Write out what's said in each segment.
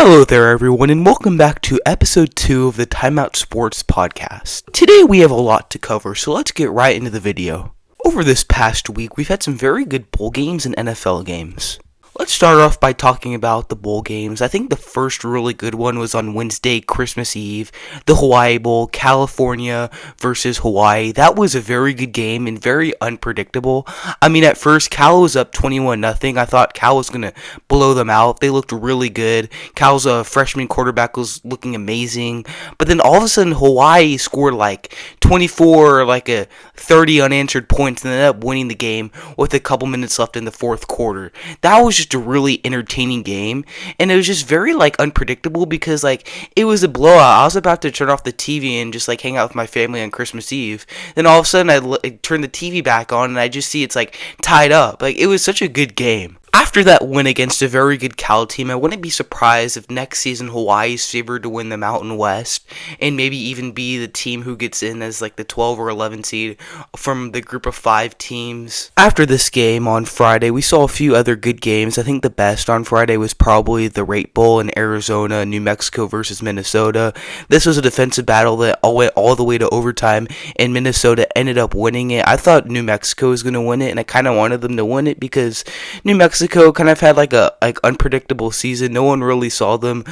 Hello there, everyone, and welcome back to episode 2 of the Timeout Sports Podcast. Today we have a lot to cover, so let's get right into the video. Over this past week, we've had some very good bowl games and NFL games. Let's start off by talking about the bowl games. I think the first really good one was on Wednesday, Christmas Eve, the Hawaii Bowl, California versus Hawaii. That was a very good game and very unpredictable. I mean, at first, Cal was up 21-0. I thought Cal was going to blow them out. They looked really good. Cal's freshman quarterback was looking amazing. But then all of a sudden, Hawaii scored like 24, like a 30 unanswered points and ended up winning the game with a couple minutes left in the fourth quarter. That was just a really entertaining game, and it was just very unpredictable because it was a blowout. I was about to turn off the TV and just hang out with my family on Christmas Eve. Then all of a sudden I turn the TV back on and I just see it's tied up. It was such a good game. After that win against a very good Cal team, I wouldn't be surprised if next season Hawaii is favored to win the Mountain West and maybe even be the team who gets in as the 12 or 11 seed from the group of 5 teams. After this game on Friday, we saw a few other good games. I think the best on Friday was probably the Rate Bowl in Arizona, New Mexico versus Minnesota. This was a defensive battle that went all the way to overtime, and Minnesota ended up winning it. I thought New Mexico was going to win it, and I kind of wanted them to win it because New Mexico kind of had a unpredictable season. No one really saw them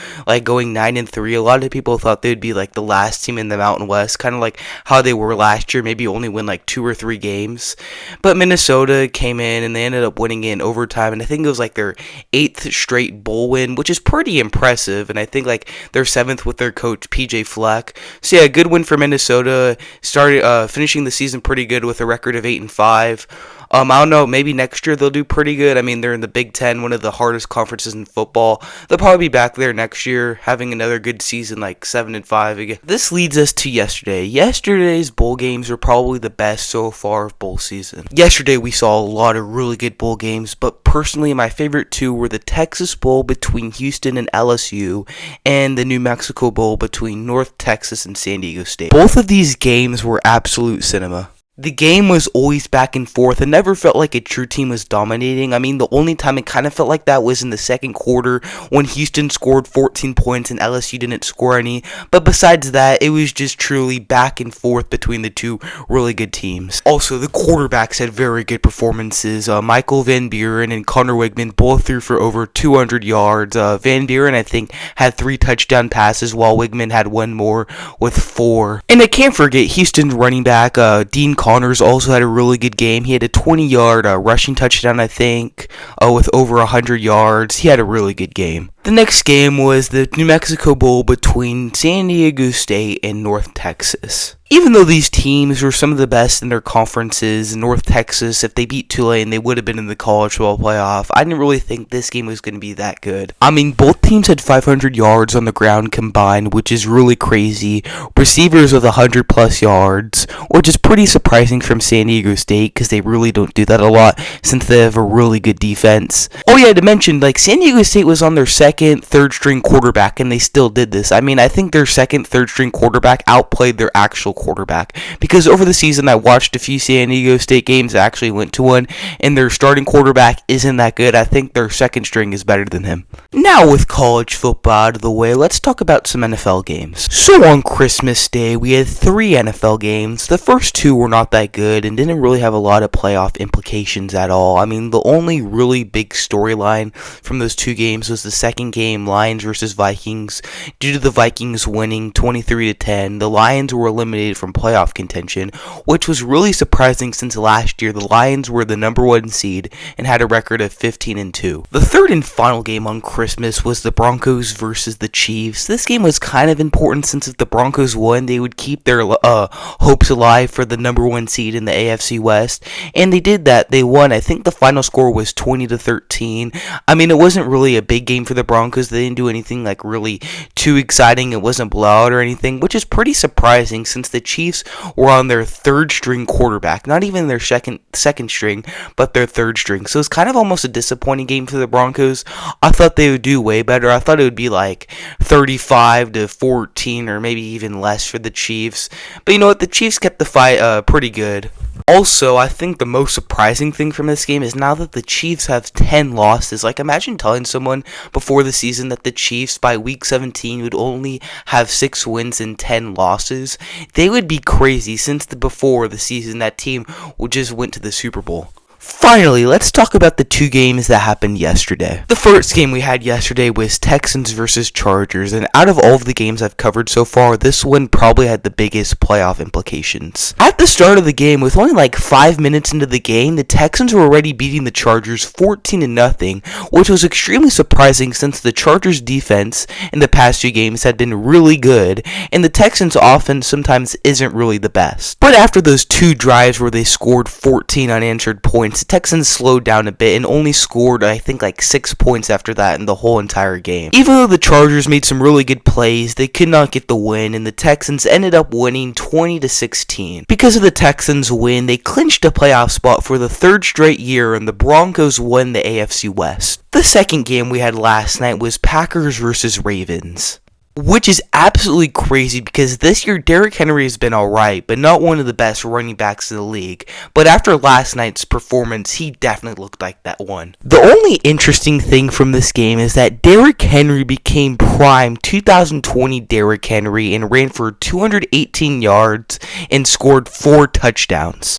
going 9-3. A lot of people thought they'd be the last team in the Mountain West, kind of how they were last year, maybe only win 2 or 3 games. But Minnesota came in and they ended up winning it in overtime, and I think it was their 8th straight bowl win, which is pretty impressive, and I think their 7th with their coach PJ Fleck. So yeah, good win for Minnesota. Started finishing the season pretty good with a record of 8-5. I don't know, maybe next year they'll do pretty good. I mean, they're in the Big Ten, one of the hardest conferences in football. They'll probably be back there next year, having another good season, 7-5 again. This leads us to yesterday. Yesterday's bowl games were probably the best so far of bowl season. Yesterday we saw a lot of really good bowl games, but personally my favorite 2 were the Texas Bowl between Houston and LSU, and the New Mexico Bowl between North Texas and San Diego State. Both of these games were absolute cinema. The game was always back and forth. It never felt like a true team was dominating. I mean, the only time it kind of felt like that was in the second quarter when Houston scored 14 points and LSU didn't score any. But besides that, it was just truly back and forth between the 2 really good teams. Also, the quarterbacks had very good performances. Michael Van Buren and Connor Wigman both threw for over 200 yards. Van Buren, I think, had 3 touchdown passes, while Wigman had 1 more with 4. And I can't forget Houston's running back, Dean Connors, also had a really good game. He had a 20-yard rushing touchdown, I think, with over 100 yards. He had a really good game. The next game was the New Mexico Bowl between San Diego State and North Texas. Even though these teams were some of the best in their conferences, North Texas, if they beat Tulane, they would have been in the college football playoff. I didn't really think this game was going to be that good. I mean, both teams had 500 yards on the ground combined, which is really crazy. Receivers with 100-plus yards, which is pretty surprising from San Diego State because they really don't do that a lot since they have a really good defense. Oh yeah, to mention, San Diego State was on their second, third-string quarterback, and they still did this. I mean, I think their second, third-string quarterback outplayed their actual quarterback, because over the season I watched a few San Diego State games. I actually went to one, and their starting quarterback isn't that good. I think their second string is better than him. Now with college football out of the way, let's talk about some NFL games. So on Christmas Day, we had 3 NFL games. The first 2 were not that good and didn't really have a lot of playoff implications at all. I mean, the only really big storyline from those 2 games was the second game, Lions versus Vikings. Due to the Vikings winning 23-10, the Lions were eliminated from playoff contention, which was really surprising since last year the Lions were the number 1 seed and had a record of 15-2. The third and final game on Christmas was the Broncos versus the Chiefs. This game was kind of important since if the Broncos won, they would keep their hopes alive for the number 1 seed in the AFC West, and they did that. They won. I think the final score was 20-13. I mean, it wasn't really a big game for the Broncos. They didn't do anything really too exciting. It wasn't blowout or anything, which is pretty surprising since the Chiefs were on their third string quarterback, not even their second string, but their third string. So it's kind of almost a disappointing game for the Broncos. I thought they would do way better. I thought it would be like 35-14 or maybe even less for the Chiefs. But you know what? The Chiefs kept the fight pretty good. Also, I think the most surprising thing from this game is now that the Chiefs have 10 losses. Like, imagine telling someone before the season that the Chiefs by week 17 would only have 6 wins and 10 losses. They would be crazy, since before the season that team just went to the Super Bowl. Finally, let's talk about the 2 games that happened yesterday. The first game we had yesterday was Texans versus Chargers, and out of all of the games I've covered so far, this one probably had the biggest playoff implications. At the start of the game, with only like 5 minutes into the game, the Texans were already beating the Chargers 14-0, which was extremely surprising since the Chargers defense in the past 2 games had been really good, and the Texans offense sometimes isn't really the best. But after those 2 drives where they scored 14 unanswered points, the Texans slowed down a bit and only scored, I think, like 6 points after that in the whole entire game. Even though the Chargers made some really good plays, they could not get the win, and the Texans ended up winning 20-16. Because of the Texans' win, they clinched a playoff spot for the 3rd straight year, and the Broncos won the AFC West. The second game we had last night was Packers versus Ravens, which is absolutely crazy because this year Derrick Henry has been alright, but not one of the best running backs in the league. But after last night's performance, he definitely looked like that one. The only interesting thing from this game is that Derrick Henry became prime 2020 Derrick Henry and ran for 218 yards and scored 4 touchdowns.